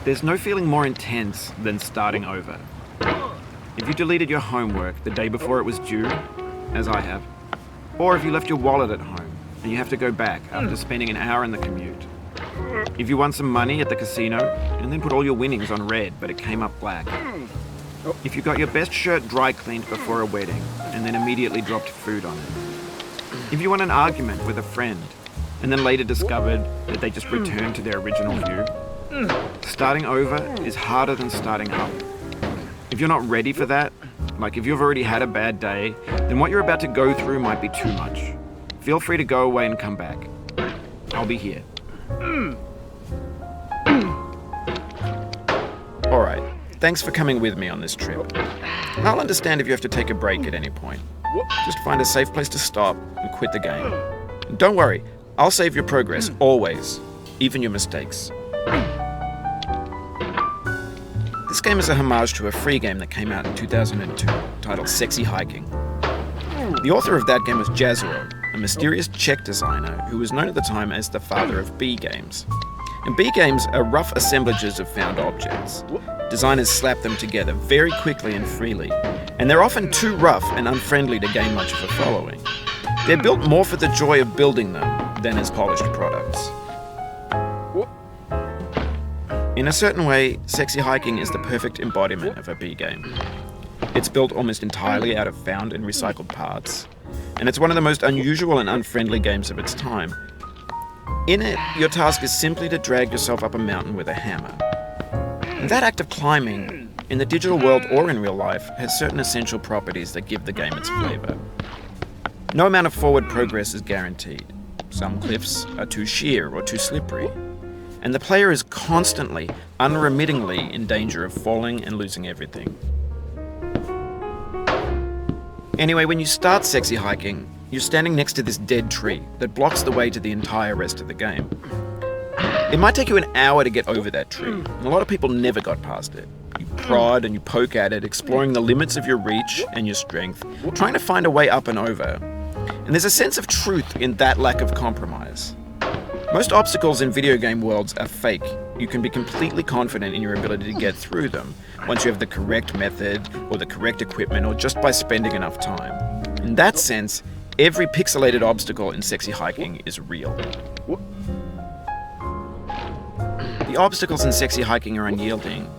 There's no feeling more intense than starting over. If you deleted your homework the day before it was due, as I have, or if you left your wallet at home and you have to go back after spending an hour in the commute. If you won some money at the casino and then put all your winnings on red but it came up black. If you got your best shirt dry cleaned before a wedding and then immediately dropped food on it. If you won an argument with a friend and then later discovered that they just returned to their original view. Starting over is harder than starting up. If you're not ready for that, like if you've already had a bad day, then what you're about to go through might be too much. Feel free to go away and come back. I'll be here. Alright, thanks for coming with me on this trip. I'll understand if you have to take a break at any point. Just find a safe place to stop and quit the game. And don't worry, I'll save your progress, always, even your mistakes. This game is a homage to a free game that came out in 2002, titled Sexy Hiking. The author of that game was Jazero, a mysterious Czech designer who was known at the time as the father of B games. And B games are rough assemblages of found objects. Designers slap them together very quickly and freely, and they're often too rough and unfriendly to gain much of a following. They're built more for the joy of building them than as polished products. In a certain way, Sexy Hiking is the perfect embodiment of a B game. It's built almost entirely out of found and recycled parts, and it's one of the most unusual and unfriendly games of its time. In it, your task is simply to drag yourself up a mountain with a hammer. And that act of climbing, in the digital world or in real life, has certain essential properties that give the game its flavor. No amount of forward progress is guaranteed. Some cliffs are too sheer or too slippery. And the player is constantly, unremittingly in danger of falling and losing everything. Anyway, when you start Sexy Hiking, you're standing next to this dead tree that blocks the way to the entire rest of the game. It might take you an hour to get over that tree, and a lot of people never got past it. You prod and you poke at it, exploring the limits of your reach and your strength, trying to find a way up and over. And there's a sense of truth in that lack of compromise. Most obstacles in video game worlds are fake. You can be completely confident in your ability to get through them once you have the correct method or the correct equipment or just by spending enough time. In that sense, every pixelated obstacle in Sexy Hiking is real. The obstacles in Sexy Hiking are unyielding,